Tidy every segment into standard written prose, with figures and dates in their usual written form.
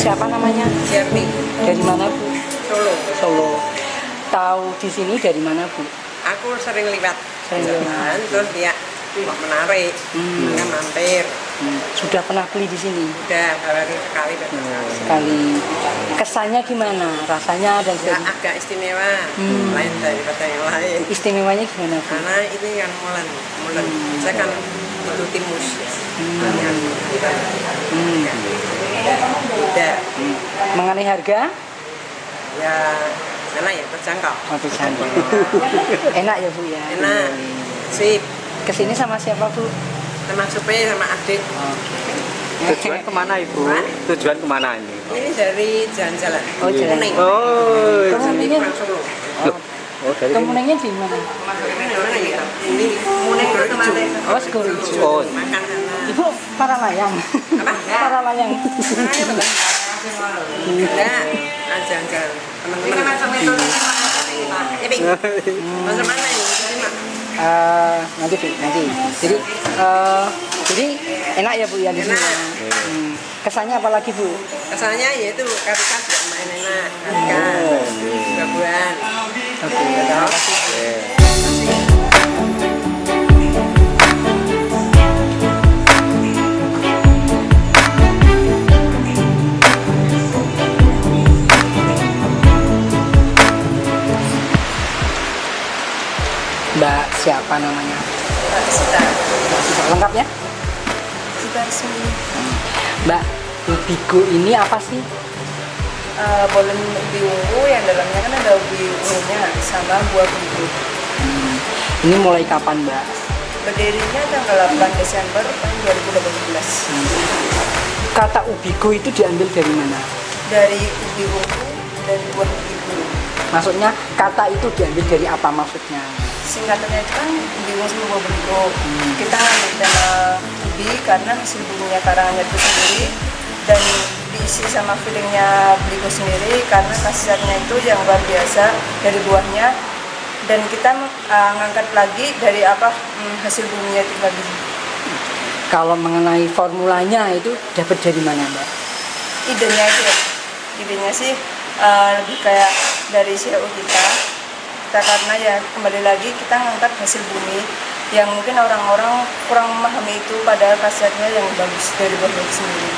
Siapa namanya? Jerni, Dari mana Bu? Solo. Solo. Tahu di sini dari mana Bu? Aku sering liwat Sering jalan, terus dia kok menarik, makanya mampir. Sudah pernah beli di sini? Udah baru sekali sekali. Sekali. Kesannya gimana? Rasanya dan Ya agak istimewa, lain daripada yang lain. istimewanya gimana Bu? Karena ini kan molen. Saya kan itu timus. Beda. Mengenai harga? Ya enak ya, terjangkau. Enak ya Bu ya? Enak, sip. Kesini sama siapa Bu? Sama supir, sama adik. Tujuan kemana Ibu? Hah? Tujuan kemana ini? Ini dari jalan-jalan. Oh, jalan. Kuning. Oh, Nanti Kemuningnya, pulang Solo. dari kemuningnya di mana? Mana ya? Ini kuning itu kemarin. Oh, Segorojo. Oh, Makan sana. Ibu para layang. Apa? Para layang. Enggak, jalan-jalan. Teman-teman. Ini masuk mana ini? Nanti Bu, nanti. Jadi enak ya Bu ya di sini. Enak. Kesannya apa lagi Bu? Kesannya yaitu karika juga main enak. Karika, gabungan. Oke, terima kasih. Mbak siapa namanya? Sudah. Lengkap ya? Sudah resmi. Mbak, Ubigo ini apa sih? Bolen ubi ungu yang dalamnya kan ada ubi ungunya sama buah biru. Ini mulai kapan Mbak? Berdirinya tanggal 8 Desember tahun 2018. Kata Ubigo itu diambil dari mana? Dari ubi ungu dan buah biru. Maksudnya kata itu diambil dari apa maksudnya? Singkatannya itu kan ubi ungu sama buah biru. Kita ngambil tema ubi karena hasil bumbunya karangannya itu sendiri dan diisi sama fillingnya beligo sendiri karena khasiatnya itu yang luar biasa dari buahnya, dan kita ngangkat lagi dari hasil bumbunya itu tadi. Kalau mengenai formulanya itu dapat dari mana Mbak? Idenya sih lebih kayak dari CEO kita karena ya kembali lagi kita ngangkat hasil bumi yang mungkin orang-orang kurang memahami itu, padahal khasiatnya yang bagus dari buah itu sendiri.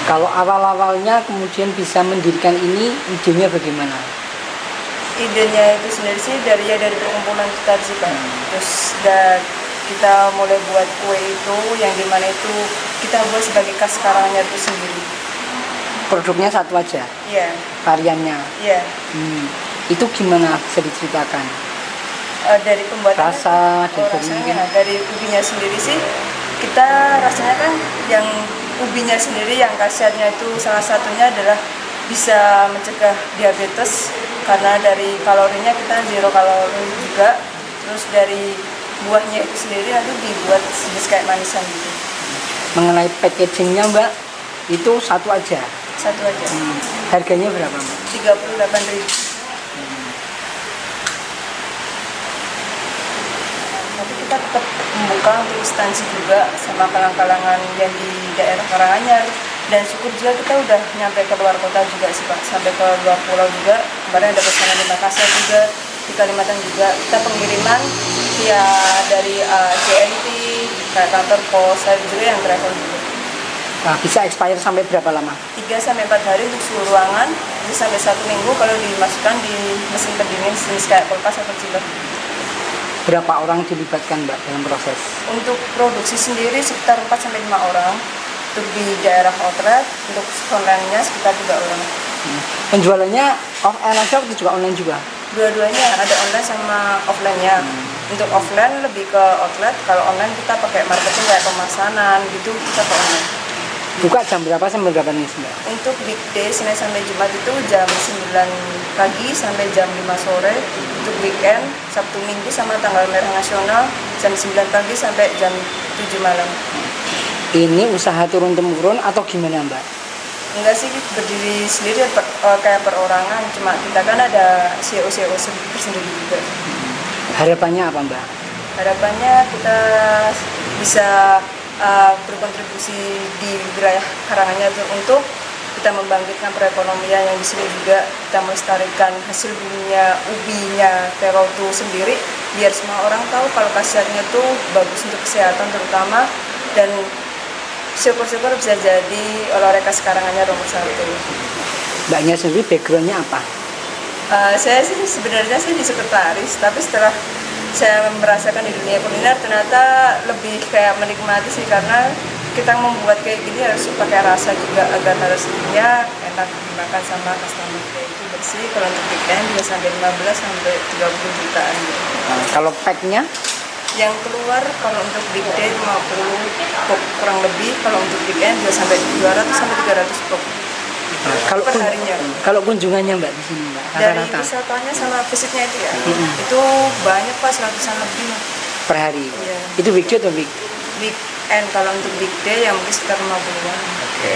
Kalau awal-awalnya kemudian bisa mendirikan ini, idenya bagaimana? Idenya itu sendiri sih dari perkumpulan kita sih Pak. Terus kita mulai buat kue itu yang dimana itu kita buat sebagai khas Karanganyar itu sendiri. Produknya satu aja? Iya. Variannya? Iya. Itu gimana bisa diceritakan? Dari pembuatan Rasa dan rasanya dari ubinya sendiri sih kita rasanya kan yang ubinya sendiri yang khasiatnya itu salah satunya adalah bisa mencegah diabetes karena dari kalorinya kita 0 kalori juga. Terus dari buahnya itu sendiri nanti dibuat jenis kayak manisan gitu. Mengenai packagingnya Mbak, itu satu aja? Satu aja. Harganya berapa Mbak? 38.000. Tapi kita tetap membuka untuk instansi juga sama kalangan-kalangan yang di daerah Karanganyar, dan syukur juga kita udah nyampe ke luar kota juga sih Pak, sampai ke luar pulau juga. Kemarin ada pesanan di Makassar juga, di Kalimantan juga. Kita pengiriman via dari JNT, kayak kantor pos, ada juga yang travel juga. Nah, bisa expire sampai berapa lama? 3-4 hari untuk suhu ruangan, bisa sampai 1 minggu kalau dimasukkan di mesin pendingin jenis kayak kulkas atau chiller. Berapa orang dilibatkan Mbak dalam proses? Untuk produksi sendiri sekitar 4-5 orang. Untuk di daerah outlet, untuk online-nya sekitar 3 orang. Penjualannya offline shop itu juga online juga? Dua-duanya ada online sama offline-nya. Untuk offline lebih ke outlet, kalau online kita pakai marketing kayak pemasanan gitu, kita ke online. Buka jam berapa sampai berapa nih Mbak? Untuk weekday Senin sampai Jumat itu jam 9 pagi sampai jam 5 sore. Untuk weekend Sabtu Minggu sama tanggal merah nasional jam 9 pagi sampai jam 7 malam. Ini usaha turun-temurun atau gimana Mbak? Enggak sih, berdiri sendiri kayak perorangan, cuma kita kan ada CEO tersendiri juga. Harapannya apa Mbak? Harapannya kita bisa berkontribusi di wilayah Karanganyar untuk kita membangkitkan perekonomian yang di sini juga kita melestarikan hasil buminya, ubinya tero itu sendiri, biar semua orang tahu kalau khasiatnya itu bagus untuk kesehatan terutama, dan syukur-syukur bisa jadi oleh-oleh khas Karanganyar nomor 1. Mbaknya sendiri backgroundnya apa? Saya sih sebenarnya di sekretaris, tapi setelah saya merasakan di dunia kuliner ternyata lebih kayak menikmati sih, karena kita membuat kayak gini harus pakai rasa juga agar hasilnya enak dimakan sama customer. Kayak itu bersih, kalau untuk weekend bisa sampai 15 sampai 30 jutaan. Kalau packnya? Yang keluar kalau untuk weekday 50 pok kurang lebih, kalau untuk weekend bisa sampai 200 sampai 300 pok. Kalau per harinya. Kalau kunjungannya Mbak di sini Mbak, Dari rata-rata wisatanya sama visitnya itu ya, itu banyak Pak, 100-an lebih. per hari. Iya. Itu weekday atau week? Weekend, kalau untuk weekday yang mungkin sekitar 50-an. Oke.